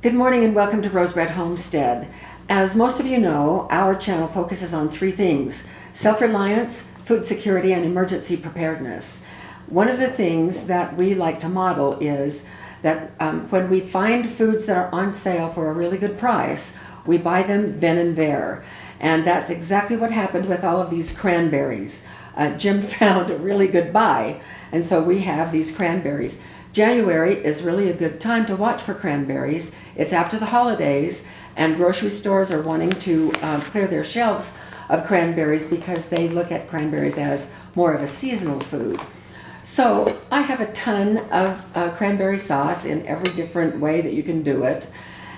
Good morning and welcome to Rose Red Homestead. As most of you know, our channel focuses on three things: self-reliance, food security, and emergency preparedness. One of the things that we like to model is that when we find foods that are on sale for a really good price, we buy them then and there. And that's exactly what happened with all of these cranberries. Jim found a really good buy, and so we have these cranberries. January is really a good time to watch for cranberries. It's after the holidays, and grocery stores are wanting to clear their shelves of cranberries because they look at cranberries as more of a seasonal food. So I have a ton of cranberry sauce in every different way that you can do it.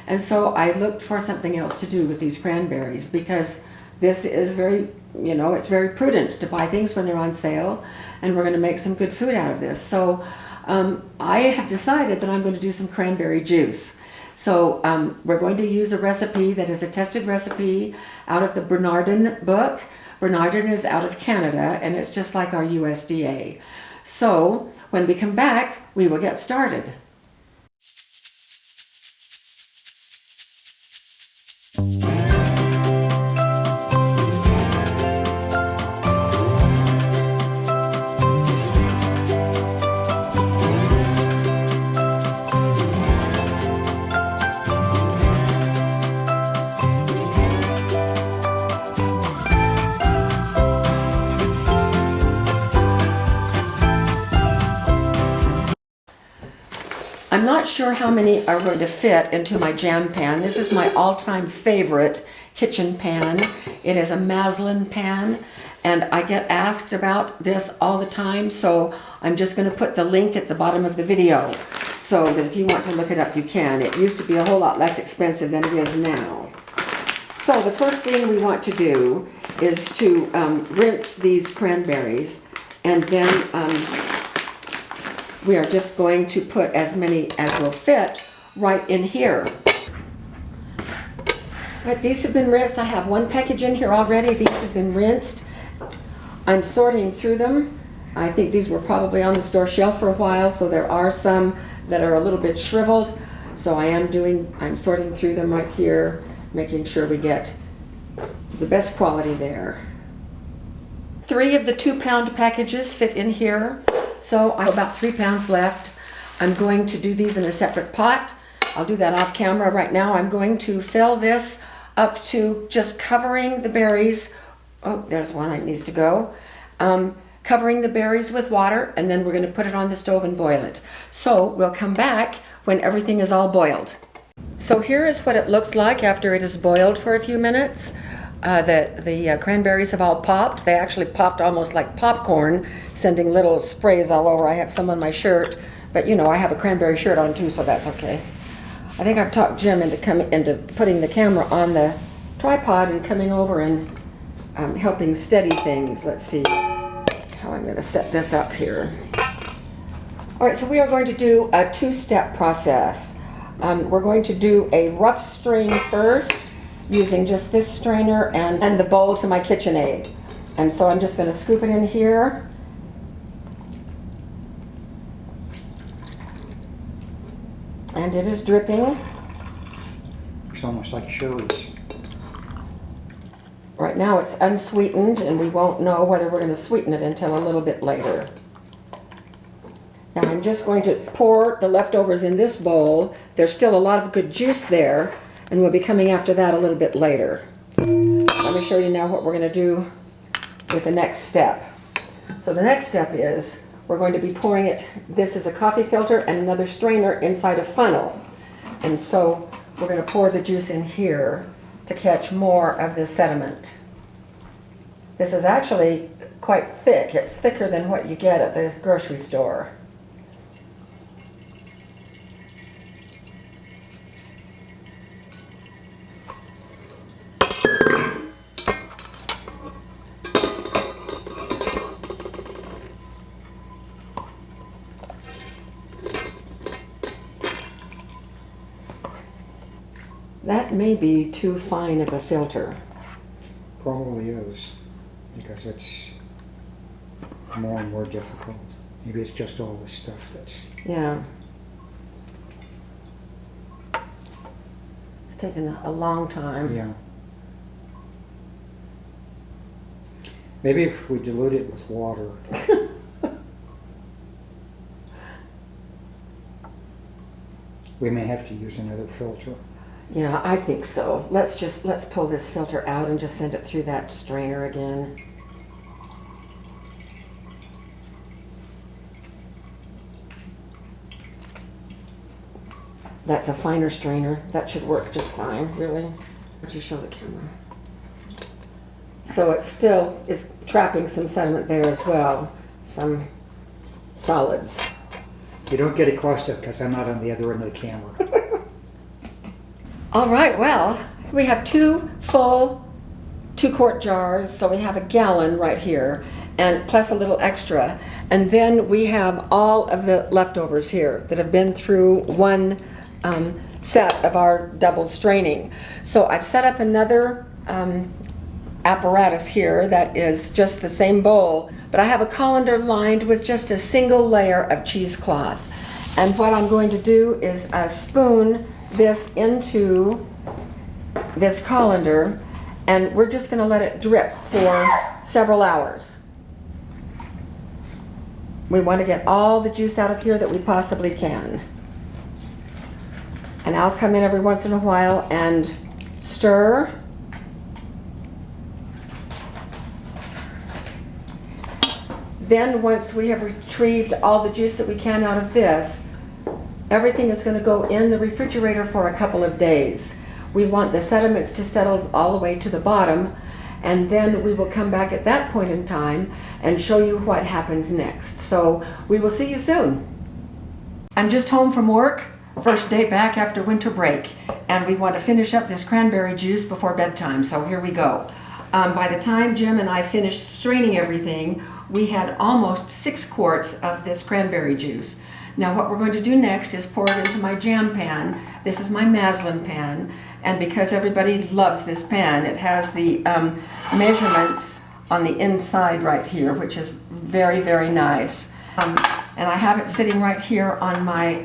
And so I looked for something else to do with these cranberries, because this is very, it's very prudent to buy things when they're on sale, and we're going to make some good food out of this. So I have decided that I'm going to do some cranberry juice. So we're going to use a recipe that is a tested recipe out of the Bernardin book. Bernardin is out of Canada, and it's just like our USDA. So when we come back, we will get started. I'm not sure how many are going to fit into my jam pan. This is my all-time favorite kitchen pan. It is a Maslin pan, and I get asked about this all the time, so I'm just going to put the link at the bottom of the video so that if you want to look it up, you can. It used to be a whole lot less expensive than it is now. So the first thing we want to do is to rinse these cranberries, and then we are just going to put as many as will fit right in here. Right, these have been rinsed. I have one package in here already. These have been rinsed. I'm sorting through them. I think these were probably on the store shelf for a while, so there are some that are a little bit shriveled. So I'm sorting through them right here, making sure we get the best quality there. 3 of the 2-pound packages fit in here. So I have about 3 pounds left. I'm going to do these in a separate pot. I'll do that off camera right now. I'm going to fill this up to just covering the berries. Oh, there's one that needs to go. Covering the berries with water, and then we're going to put it on the stove and boil it. So we'll come back when everything is all boiled. So here is what it looks like after it is boiled for a few minutes. The cranberries have all popped. They actually popped almost like popcorn, sending little sprays all over. I have some on my shirt, but I have a cranberry shirt on too, so that's okay. I think I've talked Jim into putting the camera on the tripod and coming over and helping steady things. Let's see how I'm going to set this up here. All right, so we are going to do a 2-step process. We're going to do a rough strain first, using just this strainer and the bowl to my KitchenAid. And so I'm just going to scoop it in here. And it is dripping. It's almost like cherries. Right now it's unsweetened, and we won't know whether we're going to sweeten it until a little bit later. Now I'm just going to pour the leftovers in this bowl. There's still a lot of good juice there, and we'll be coming after that a little bit later. Let me show you now what we're going to do with the next step. So the next step is we're going to be pouring it. This is a coffee filter and another strainer inside a funnel. And so we're going to pour the juice in here to catch more of the sediment. This is actually quite thick. It's thicker than what you get at the grocery store. That may be too fine of a filter. Probably is, because it's more and more difficult. Maybe it's just all this stuff that's... Yeah. taken a long time. Yeah. Maybe if we dilute it with water. We may have to use another filter. Yeah, I think so. Let's pull this filter out and just send it through that strainer again. That's a finer strainer. That should work just fine, really. Would you show the camera? So it still is trapping some sediment there as well, some solids. You don't get a close-up because I'm not on the other end of the camera. All right, well, we have 2 full 2-quart jars, so we have a gallon right here, and plus a little extra. And then we have all of the leftovers here that have been through one set of our double straining. So I've set up another apparatus here that is just the same bowl, but I have a colander lined with just a single layer of cheesecloth. And what I'm going to do is spoon this into this colander, and we're just going to let it drip for several hours. We want to get all the juice out of here that we possibly can. And I'll come in every once in a while and stir. Then once we have retrieved all the juice that we can out of this, everything is going to go in the refrigerator for a couple of days. We want the sediments to settle all the way to the bottom, and then we will come back at that point in time and show you what happens next. So we will see you soon. I'm just home from work, first day back after winter break, and we want to finish up this cranberry juice before bedtime, so here we go. By the time Jim and I finished straining everything, we had almost 6 quarts of this cranberry juice. Now what we're going to do next is pour it into my jam pan. This is my Maslin pan, and because everybody loves this pan, it has the measurements on the inside right here, which is very, very nice. And I have it sitting right here on my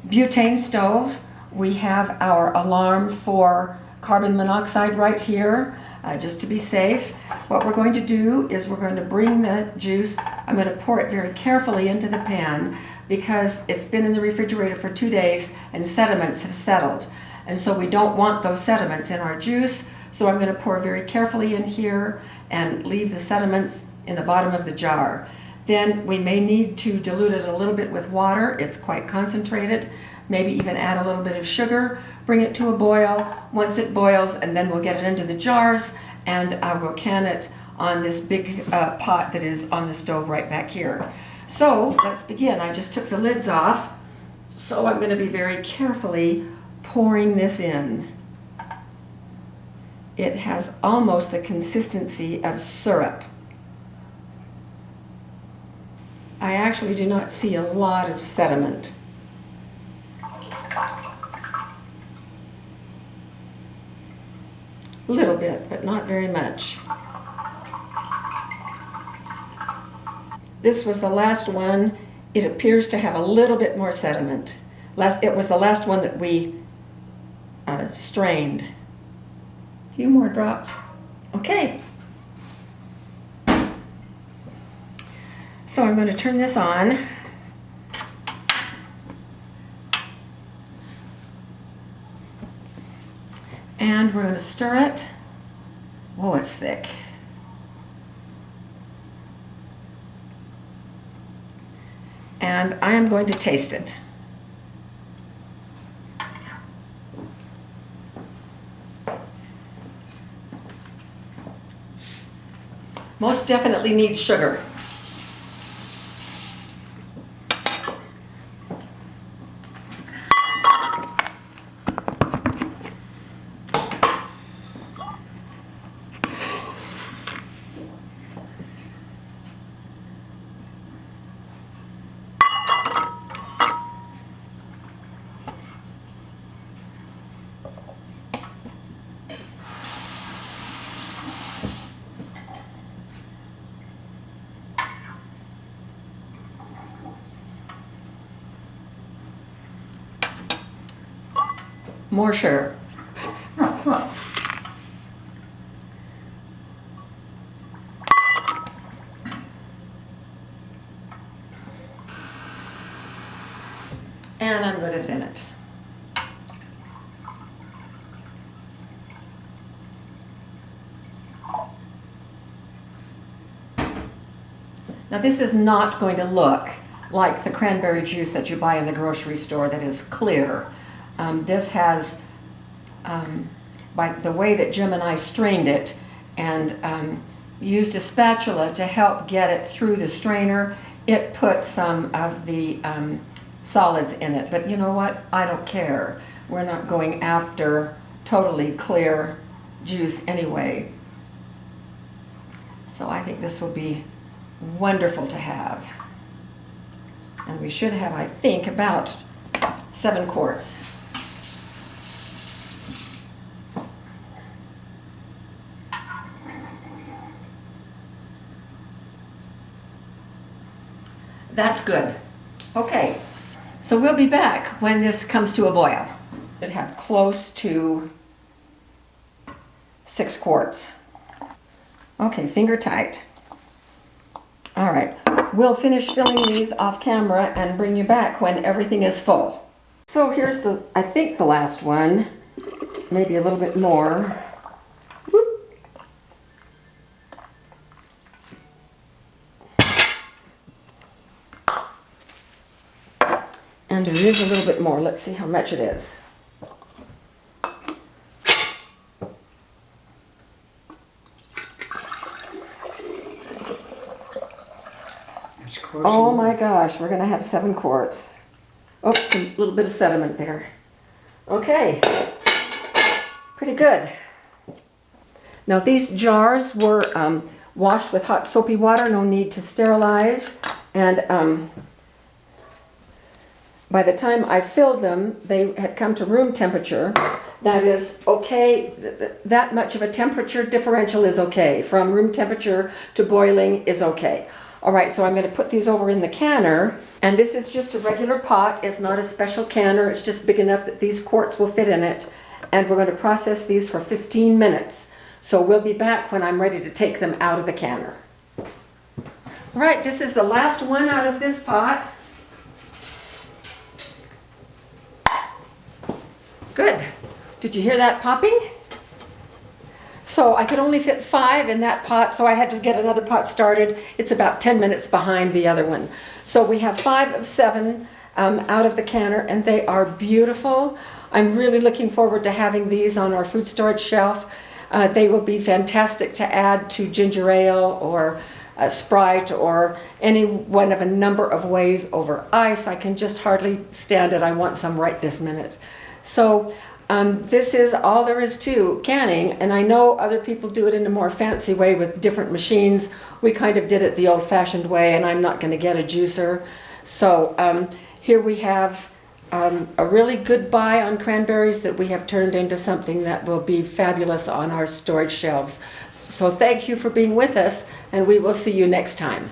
butane stove. We have our alarm for carbon monoxide right here, just to be safe. What we're going to do is we're going to bring the juice, I'm going to pour it very carefully into the pan because it's been in the refrigerator for 2 days and sediments have settled. And so we don't want those sediments in our juice, so I'm going to pour very carefully in here and leave the sediments in the bottom of the jar. Then we may need to dilute it a little bit with water. It's quite concentrated. Maybe even add a little bit of sugar, bring it to a boil. Once it boils, and then we'll get it into the jars, and I will can it on this big pot that is on the stove right back here. So let's begin. I just took the lids off, so I'm going to be very carefully pouring this in. It has almost the consistency of syrup. I actually do not see a lot of sediment. A little bit, but not very much. This was the last one. It appears to have a little bit more sediment. It was the last one that we strained. A few more drops. Okay. So I'm going to turn this on. And we're going to stir it. Oh, it's thick. And I am going to taste it. Most definitely needs sugar. More sugar. And I'm going to thin it. Now this is not going to look like the cranberry juice that you buy in the grocery store that is clear. This has, by the way that Jim and I strained it and used a spatula to help get it through the strainer, it put some of the solids in it. But you know what? I don't care. We're not going after totally clear juice anyway. So I think this will be wonderful to have. And we should have, I think, about 7 quarts. That's good. Okay, so we'll be back when this comes to a boil. Should have close to 6 quarts. Okay, finger tight. All right, we'll finish filling these off camera and bring you back when everything is full. So here's the, I think the last one, maybe a little bit more. Whoop. And there is a little bit more. Let's see how much it is. Oh my gosh, we're gonna have 7 quarts. Oops, a little bit of sediment there. Okay, pretty good. Now these jars were washed with hot soapy water, no need to sterilize. And by the time I filled them, they had come to room temperature. That is okay, that much of a temperature differential is okay. From room temperature to boiling is okay. All right, so I'm going to put these over in the canner, and this is just a regular pot. It's not a special canner. It's just big enough that these quarts will fit in it, and we're going to process these for 15 minutes. So we'll be back when I'm ready to take them out of the canner. All right, this is the last one out of this pot. Good. Did you hear that popping? So I could only fit 5 in that pot, so I had to get another pot started. It's about 10 minutes behind the other one. So we have 5 of 7 out of the canner, and they are beautiful. I'm really looking forward to having these on our food storage shelf. They will be fantastic to add to ginger ale or Sprite or any one of a number of ways over ice. I can just hardly stand it. I want some right this minute. So this is all there is to canning, and I know other people do it in a more fancy way with different machines. We kind of did it the old-fashioned way, and I'm not going to get a juicer. So here we have a really good buy on cranberries that we have turned into something that will be fabulous on our storage shelves. So thank you for being with us, and we will see you next time.